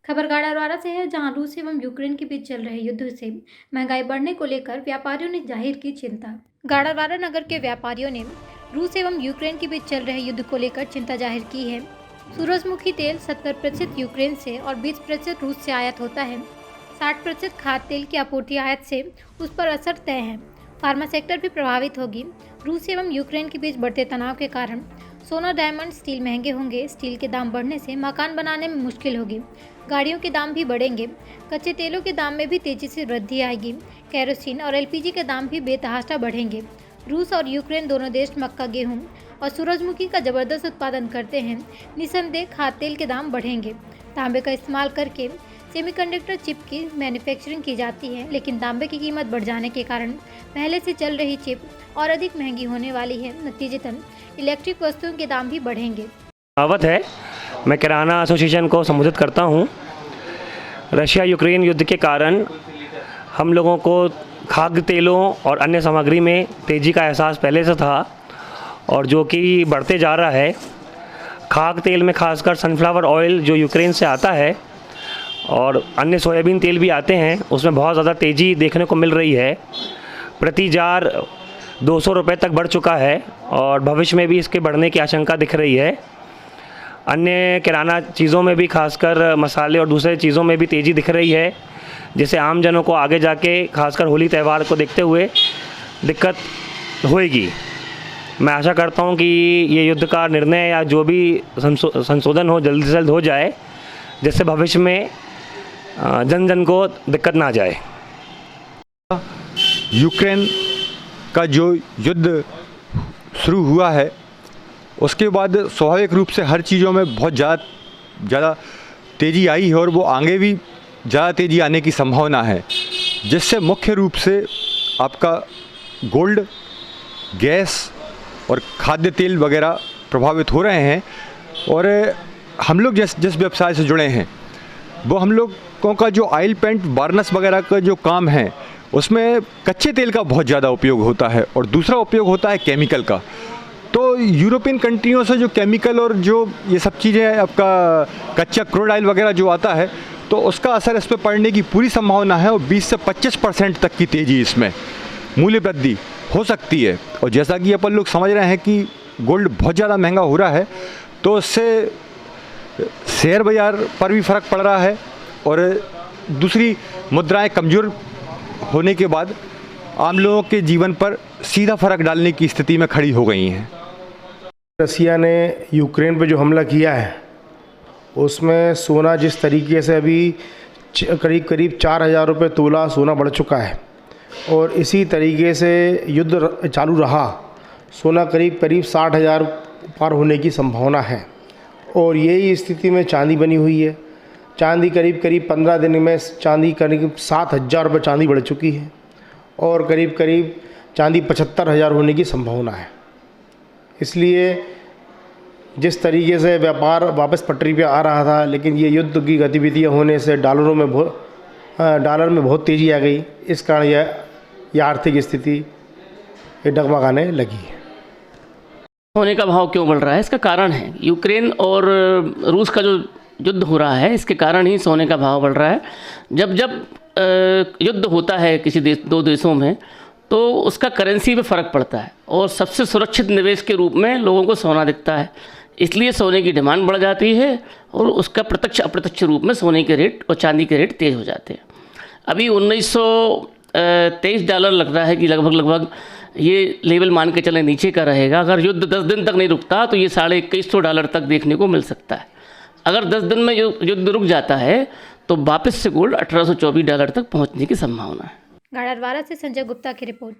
खबर गाड़ावाड़ा से है, जहां रूस एवं यूक्रेन के बीच चल रहे युद्ध से महंगाई बढ़ने को लेकर व्यापारियों ने जाहिर की चिंता। गाड़ावाड़ा नगर के व्यापारियों ने रूस एवं यूक्रेन के बीच चल रहे युद्ध को लेकर चिंता जाहिर की है। सूरजमुखी तेल 70% यूक्रेन से और 20% रूस से आयात होता है। 60% खाद्य तेल की आपूर्ति आयात से उस पर असर तय है। फार्मा सेक्टर भी प्रभावित होगी। रूस एवं यूक्रेन के बीच बढ़ते तनाव के कारण सोना, डायमंड, स्टील महंगे होंगे। स्टील के दाम बढ़ने से मकान बनाने में मुश्किल होगी। गाड़ियों के दाम भी बढ़ेंगे। कच्चे तेलों के दाम में भी तेजी से वृद्धि आएगी। केरोसिन और एलपीजी के दाम भी बेतहाशा बढ़ेंगे। रूस और यूक्रेन दोनों देश मक्का, गेहूं और सूरजमुखी का जबरदस्त उत्पादन करते हैं। निसंदेह खाद्य तेल के दाम बढ़ेंगे। तांबे का इस्तेमाल करके सेमीकंडक्टर चिप की मैन्युफैक्चरिंग की जाती है, लेकिन तांबे की कीमत बढ़ जाने के कारण पहले से चल रही चिप और अधिक महंगी होने वाली है। नतीजतन इलेक्ट्रिक वस्तुओं के दाम भी बढ़ेंगे। कहावत है, मैं किराना एसोसिएशन को संबोधित करता हूं। रशिया यूक्रेन युद्ध के कारण हम लोगों को खाद्य तेलों और अन्य सामग्री में तेज़ी का एहसास पहले से था और जो कि बढ़ते जा रहा है। खाद्य तेल में खासकर सनफ्लावर ऑयल जो यूक्रेन से आता है और अन्य सोयाबीन तेल भी आते हैं, उसमें बहुत ज़्यादा तेज़ी देखने को मिल रही है। प्रति जार 200 रुपये तक बढ़ चुका है और भविष्य में भी इसके बढ़ने की आशंका दिख रही है। अन्य किराना चीज़ों में भी, खासकर मसाले और दूसरे चीज़ों में भी तेज़ी दिख रही है, जिससे आम जनों को आगे जाके खासकर होली त्यौहार को देखते हुए दिक्कत होएगी। मैं आशा करता हूं कि ये युद्ध का निर्णय या जो भी संशोधन हो जल्द से जल्द हो जाए, जिससे भविष्य में जन जन को दिक्कत ना जाए। यूक्रेन का जो युद्ध शुरू हुआ है, उसके बाद स्वाभाविक रूप से हर चीज़ों में बहुत ज़्यादा तेज़ी आई है और वो आगे भी ज़्यादा तेज़ी आने की संभावना है, जिससे मुख्य रूप से आपका गोल्ड, गैस और खाद्य तेल वगैरह प्रभावित हो रहे हैं। और हम लोग जिस व्यवसाय से जुड़े हैं, वो हम लोगों का जो ऑयल पेंट, वार्निश वगैरह का जो काम है, उसमें कच्चे तेल का बहुत ज़्यादा उपयोग होता है और दूसरा उपयोग होता है केमिकल का। तो यूरोपियन कंट्रियों से जो केमिकल और जो ये सब चीज़ें, आपका कच्चा क्रूड ऑयल वगैरह जो आता है, तो उसका असर इस पर पड़ने की पूरी संभावना है और 20 से 25% तक की तेज़ी इसमें मूल्य वृद्धि हो सकती है। और जैसा कि अपन लोग समझ रहे हैं कि गोल्ड बहुत ज़्यादा महंगा हो रहा है, तो उससे शेयर बाज़ार पर भी फ़र्क पड़ रहा है और दूसरी मुद्राएं कमज़ोर होने के बाद आम लोगों के जीवन पर सीधा फ़र्क डालने की स्थिति में खड़ी हो गई हैं। रसिया ने यूक्रेन पे जो हमला किया है, उसमें सोना जिस तरीके से अभी करीब 4,000 रुपये तोला सोना बढ़ चुका है और इसी तरीके से युद्ध चालू रहा, सोना करीब 60,000 पार होने की संभावना है। और यही स्थिति में चांदी बनी हुई है। चांदी करीब 15 दिन में चांदी करीब 7,000 रुपये चांदी बढ़ चुकी है और करीब चांदी 75,000 होने की संभावना है। इसलिए जिस तरीके से व्यापार वापस पटरी पे आ रहा था, लेकिन ये युद्ध की गतिविधियां होने से डॉलर में बहुत तेज़ी आ गई। इस कारण यह आर्थिक स्थिति डगमगाने लगी है। सोने का भाव क्यों बढ़ रहा है, इसका कारण है यूक्रेन और रूस का जो युद्ध हो रहा है, इसके कारण ही सोने का भाव बढ़ रहा है। जब युद्ध होता है किसी दो देशों में, तो उसका करेंसी पे फ़र्क पड़ता है और सबसे सुरक्षित निवेश के रूप में लोगों को सोना दिखता है। इसलिए सोने की डिमांड बढ़ जाती है और उसका प्रत्यक्ष अप्रत्यक्ष रूप में सोने के रेट और चांदी के रेट तेज़ हो जाते हैं। अभी $1923 लग रहा है कि लगभग ये लेवल मान के चले नीचे का रहेगा। अगर युद्ध 10 दिन तक नहीं रुकता तो ये $2100 तक देखने को मिल सकता है। अगर 10 दिन में युद्ध रुक जाता है तो वापस से गोल्ड $1824 तक पहुंचने की संभावना है। गाड़ावाड़ा से संजय गुप्ता की रिपोर्ट।